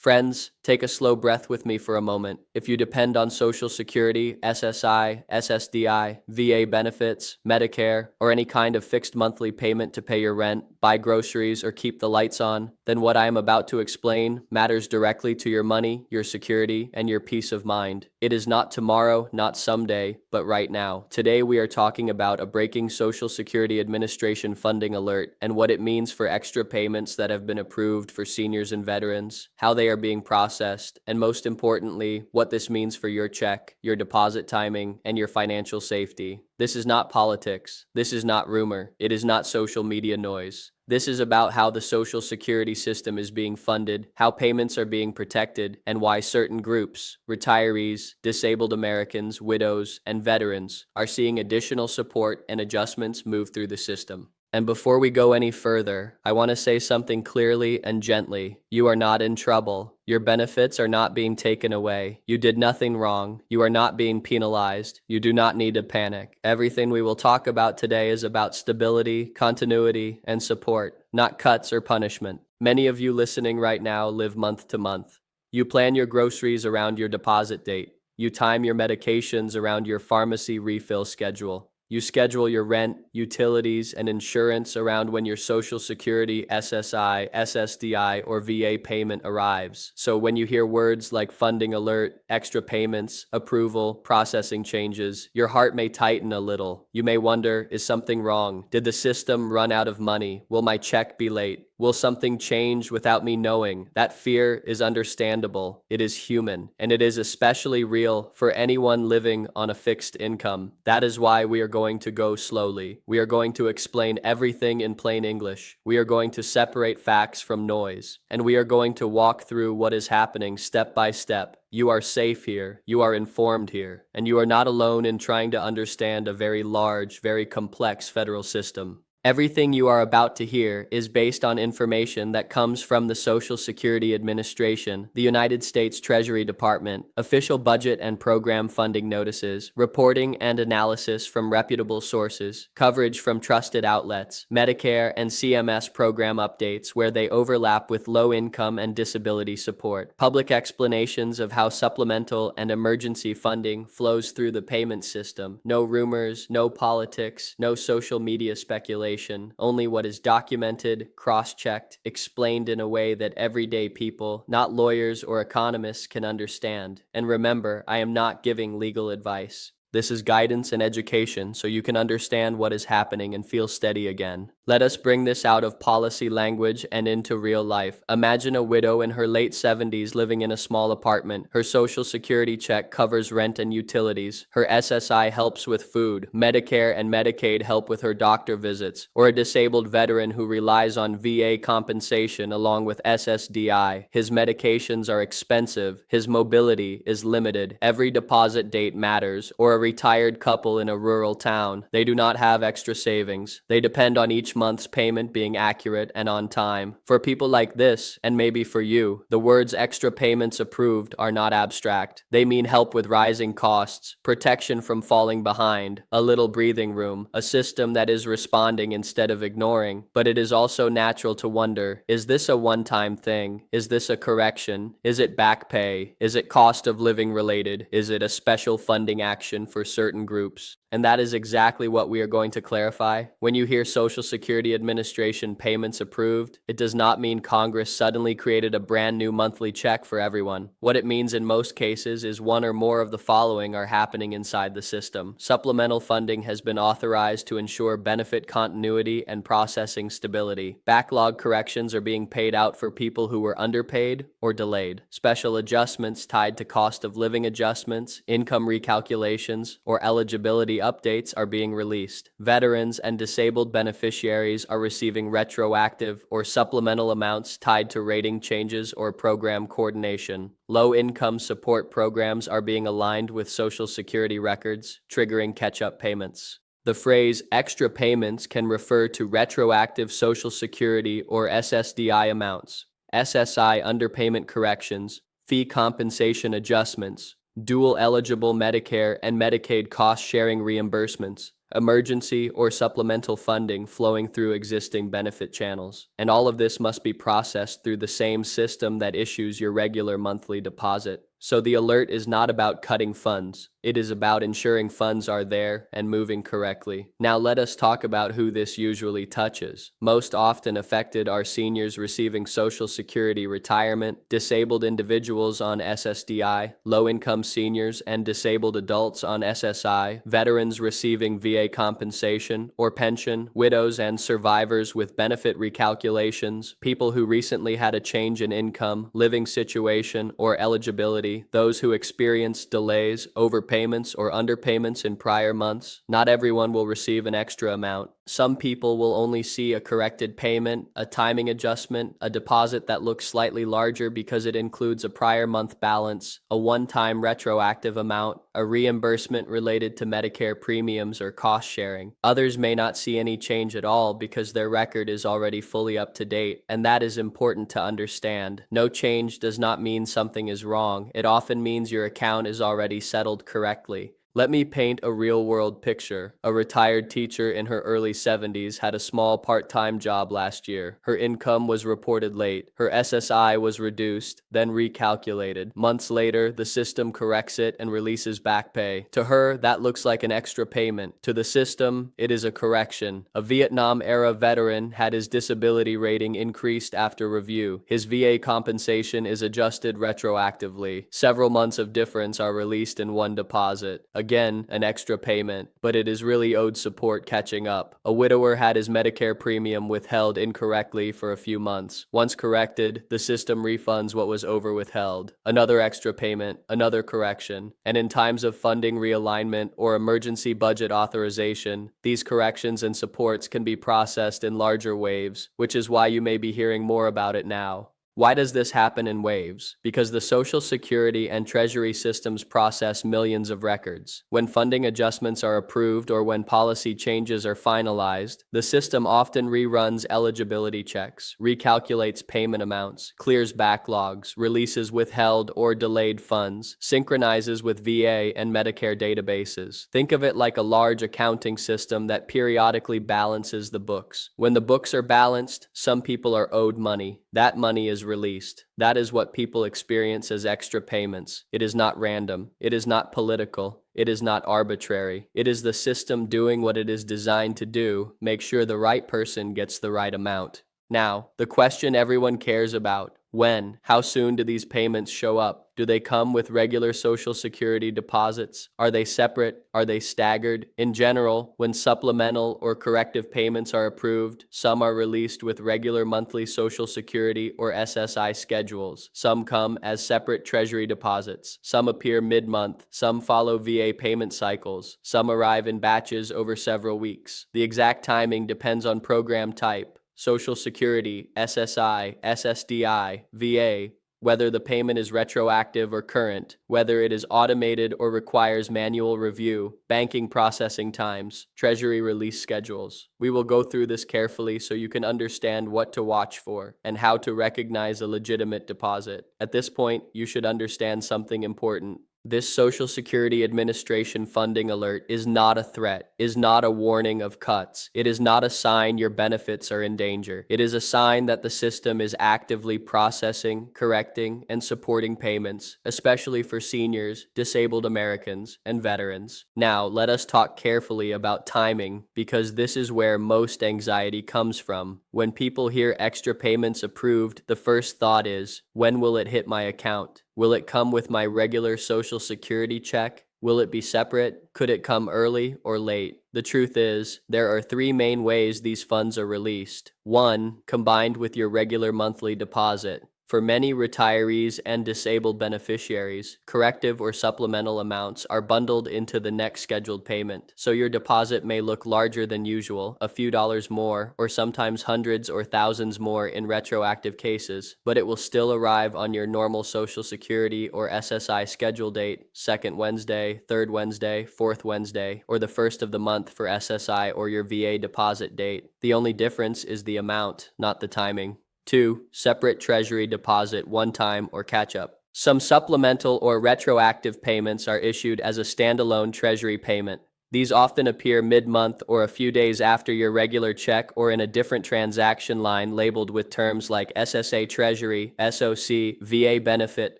Friends, take a slow breath with me for a moment. If you depend on Social Security, SSI, SSDI, VA benefits, Medicare, or any kind of fixed monthly payment to pay your rent, buy groceries, or keep the lights on, then what I am about to explain matters directly to your money, your security, and your peace of mind. It is not tomorrow, not someday, but right now. Today we are talking about a breaking Social Security Administration funding alert and what it means for extra payments that have been approved for seniors and veterans, how they are being processed, and most importantly, what this means for your check, your deposit timing, and your financial safety. This is not politics. This is not rumor. It is not social media noise. This is about how the Social Security system is being funded, how payments are being protected, and why certain groups, retirees, disabled Americans, widows, and veterans, are seeing additional support and adjustments move through the system. And before we go any further, I want to say something clearly and gently. You are not in trouble. Your benefits are not being taken away. You did nothing wrong. You are not being penalized. You do not need to panic. Everything we will talk about today is about stability, continuity, and support, not cuts or punishment. Many of you listening right now live month to month. You plan your groceries around your deposit date. You time your medications around your pharmacy refill schedule. You schedule your rent, utilities, and insurance around when your Social Security, SSI, SSDI, or VA payment arrives. So when you hear words like funding alert, extra payments, approval, processing changes, your heart may tighten a little. You may wonder, is something wrong? Did the system run out of money? Will my check be late? Will something change without me knowing? That fear is understandable. It is human, and it is especially real for anyone living on a fixed income. That is why we are going to go slowly. We are going to explain everything in plain English. We are going to separate facts from noise, and we are going to walk through what is happening step by step. You are safe here, you are informed here, and you are not alone in trying to understand a very large, very complex federal system. Everything you are about to hear is based on information that comes from the Social Security Administration, the United States Treasury Department, official budget and program funding notices, reporting and analysis from reputable sources, coverage from trusted outlets, Medicare and CMS program updates where they overlap with low-income and disability support, public explanations of how supplemental and emergency funding flows through the payment system, no rumors, no politics, no social media speculation. Only what is documented, cross-checked, explained in a way that everyday people, not lawyers or economists, can understand. And remember, I am not giving legal advice. This is guidance and education so you can understand what is happening and feel steady again. Let us bring this out of policy language and into real life. Imagine a widow in her late 70s living in a small apartment. Her Social Security check covers rent and utilities. Her SSI helps with food. Medicare and Medicaid help with her doctor visits. Or a disabled veteran who relies on VA compensation along with SSDI. His medications are expensive. His mobility is limited. Every deposit date matters. Or a retired couple in a rural town. They do not have extra savings. They depend on each month's payment being accurate and on time. For people like this, and maybe for you, the words extra payments approved are not abstract. They mean help with rising costs, protection from falling behind, a little breathing room, a system that is responding instead of ignoring. But it is also natural to wonder, is this a one-time thing? Is this a correction? Is it back pay? Is it cost of living related? Is it a special funding action for certain groups? And that is exactly what we are going to clarify. When you hear Social Security Administration payments approved, it does not mean Congress suddenly created a brand new monthly check for everyone. What it means in most cases is one or more of the following are happening inside the system. Supplemental funding has been authorized to ensure benefit continuity and processing stability. Backlog corrections are being paid out for people who were underpaid or delayed. Special adjustments tied to cost of living adjustments, income recalculations, or eligibility updates are being released. Veterans and disabled beneficiaries are receiving retroactive or supplemental amounts tied to rating changes or program coordination. Low-income support programs are being aligned with Social Security records, triggering catch-up payments. The phrase extra payments can refer to retroactive Social Security or SSDI amounts, SSI underpayment corrections, fee compensation adjustments, dual eligible Medicare and Medicaid cost-sharing reimbursements, emergency or supplemental funding flowing through existing benefit channels. And all of this must be processed through the same system that issues your regular monthly deposit. So the alert is not about cutting funds. It is about ensuring funds are there and moving correctly. Now let us talk about who this usually touches. Most often affected are seniors receiving Social Security retirement, disabled individuals on SSDI, low-income seniors and disabled adults on SSI, veterans receiving VA compensation or pension, widows and survivors with benefit recalculations, people who recently had a change in income, living situation, or eligibility, those who experience delays, overpayments, or underpayments in prior months. Not everyone will receive an extra amount. Some people will only see a corrected payment, a timing adjustment, a deposit that looks slightly larger because it includes a prior month balance, a one-time retroactive amount, a reimbursement related to Medicare premiums or cost sharing. Others may not see any change at all because their record is already fully up to date, and that is important to understand. No change does not mean something is wrong. It often means your account is already settled correctly. Let me paint a real-world picture. A retired teacher in her early 70s had a small part-time job last year. Her income was reported late. Her SSI was reduced, then recalculated. Months later, the system corrects it and releases back pay. To her, that looks like an extra payment. To the system, it is a correction. A Vietnam-era veteran had his disability rating increased after review. His VA compensation is adjusted retroactively. Several months of difference are released in one deposit. Again, an extra payment, but it is really owed support catching up. A widower had his Medicare premium withheld incorrectly for a few months. Once corrected, the system refunds what was over withheld. Another extra payment, another correction. And in times of funding realignment or emergency budget authorization, these corrections and supports can be processed in larger waves, which is why you may be hearing more about it now. Why does this happen in waves? Because the Social Security and Treasury systems process millions of records. When funding adjustments are approved or when policy changes are finalized, the system often reruns eligibility checks, recalculates payment amounts, clears backlogs, releases withheld or delayed funds, synchronizes with VA and Medicare databases. Think of it like a large accounting system that periodically balances the books. When the books are balanced, some people are owed money. That money is released. That is what people experience as extra payments. It is not random. It is not political. It is not arbitrary. It is the system doing what it is designed to do, make sure the right person gets the right amount. Now, the question everyone cares about: when? How soon do these payments show up? Do they come with regular Social Security deposits? Are they separate? Are they staggered? In general, when supplemental or corrective payments are approved, some are released with regular monthly Social Security or SSI schedules. Some come as separate Treasury deposits. Some appear mid-month. Some follow VA payment cycles. Some arrive in batches over several weeks. The exact timing depends on program type: Social Security, SSI, SSDI, VA, whether the payment is retroactive or current, whether it is automated or requires manual review, banking processing times, Treasury release schedules. We will go through this carefully so you can understand what to watch for and how to recognize a legitimate deposit. At this point, you should understand something important. This Social Security Administration funding alert is not a threat, is not a warning of cuts. It is not a sign your benefits are in danger. It is a sign that the system is actively processing, correcting, and supporting payments, especially for seniors, disabled Americans, and veterans. Now, let us talk carefully about timing, because this is where most anxiety comes from. When people hear extra payments approved, the first thought is, when will it hit my account? Will it come with my regular Social Security check? Will it be separate? Could it come early or late? The truth is, there are three main ways these funds are released. 1, combined with your regular monthly deposit. For many retirees and disabled beneficiaries, corrective or supplemental amounts are bundled into the next scheduled payment, so your deposit may look larger than usual, a few dollars more, or sometimes hundreds or thousands more in retroactive cases, but it will still arrive on your normal Social Security or SSI schedule date, 2nd Wednesday, 3rd Wednesday, 4th Wednesday, or the 1st of the month for SSI or your VA deposit date. The only difference is the amount, not the timing. 2, separate Treasury deposit, one-time or catch-up. Some supplemental or retroactive payments are issued as a standalone Treasury payment. These often appear mid-month or a few days after your regular check or in a different transaction line labeled with terms like SSA Treasury, SOC, VA benefit,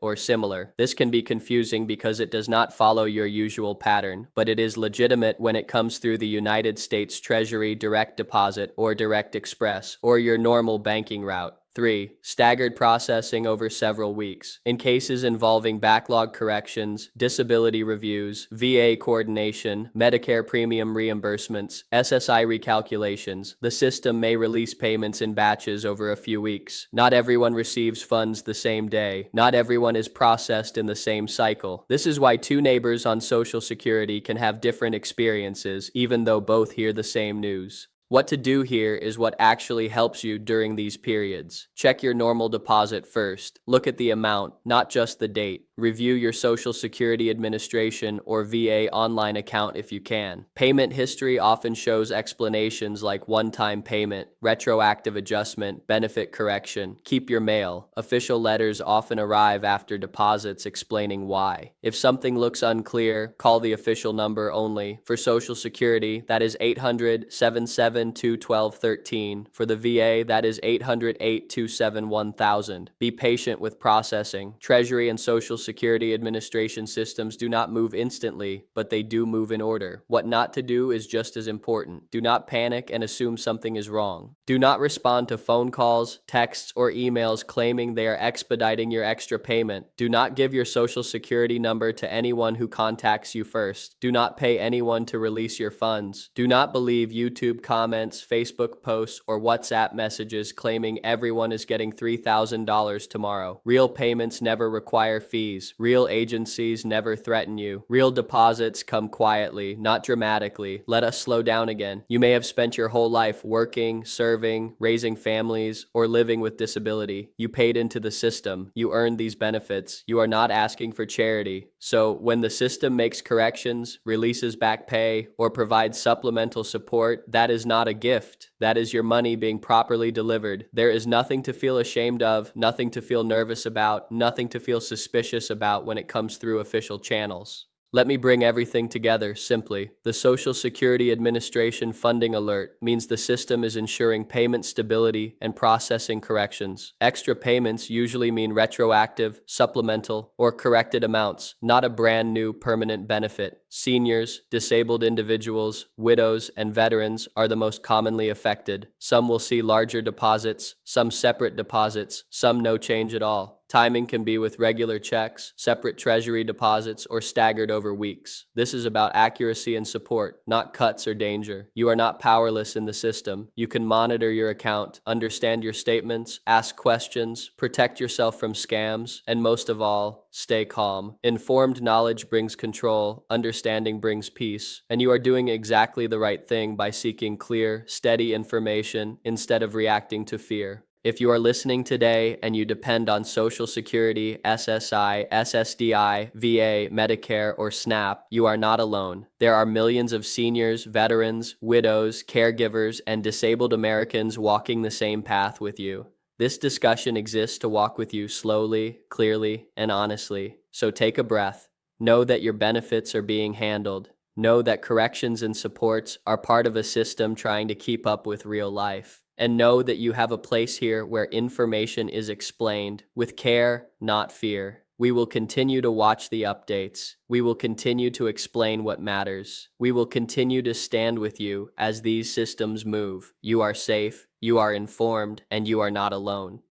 or similar. This can be confusing because it does not follow your usual pattern, but it is legitimate when it comes through the United States Treasury direct deposit or direct express or your normal banking route. 3. Staggered processing over several weeks. In cases involving backlog corrections, disability reviews, VA coordination, Medicare premium reimbursements, SSI recalculations, the system may release payments in batches over a few weeks. Not everyone receives funds the same day. Not everyone is processed in the same cycle. This is why two neighbors on Social Security can have different experiences, even though both hear the same news. What to do here is what actually helps you during these periods. Check your normal deposit first. Look at the amount, not just the date. Review your Social Security Administration or VA online account if you can. Payment history often shows explanations like one-time payment, retroactive adjustment, benefit correction. Keep your mail. Official letters often arrive after deposits explaining why. If something looks unclear, call the official number only. For Social Security, that is 800-772-1213. For the VA, that is 800-827-1000. Be patient with processing. Treasury and Social Security Administration systems do not move instantly, but they do move in order. What not to do is just as important. Do not panic and assume something is wrong. Do not respond to phone calls, texts, or emails claiming they are expediting your extra payment. Do not give your Social Security number to anyone who contacts you first. Do not pay anyone to release your funds. Do not believe YouTube comments, Facebook posts, or WhatsApp messages claiming everyone is getting $3,000 tomorrow. Real payments never require fees. Real agencies never threaten you. Real deposits come quietly, not dramatically. Let us slow down again. You may have spent your whole life working, serving, raising families, or living with disability. You paid into the system. You earned these benefits. You are not asking for charity. So when the system makes corrections, releases back pay, or provides supplemental support, that is not a gift. That is your money being properly delivered. There is nothing to feel ashamed of, nothing to feel nervous about, nothing to feel suspicious about when it comes through official channels. Let me bring everything together simply. The Social Security Administration funding alert means the system is ensuring payment stability and processing corrections. Extra payments usually mean retroactive, supplemental, or corrected amounts, not a brand new permanent benefit. Seniors, disabled individuals, widows, and veterans are the most commonly affected. Some will see larger deposits, some separate deposits, some no change at all. Timing can be with regular checks, separate Treasury deposits, or staggered over weeks. This is about accuracy and support, not cuts or danger. You are not powerless in the system. You can monitor your account, understand your statements, ask questions, protect yourself from scams, and most of all, stay calm. Informed knowledge brings control, understanding brings peace, and you are doing exactly the right thing by seeking clear, steady information instead of reacting to fear. If you are listening today and you depend on Social Security, SSI, SSDI, VA, Medicare, or SNAP, you are not alone. There are millions of seniors, veterans, widows, caregivers, and disabled Americans walking the same path with you. This discussion exists to walk with you slowly, clearly, and honestly. So take a breath. Know that your benefits are being handled. Know that corrections and supports are part of a system trying to keep up with real life. And know that you have a place here where information is explained with care, not fear. We will continue to watch the updates. We will continue to explain what matters. We will continue to stand with you as these systems move. You are safe, you are informed, and you are not alone.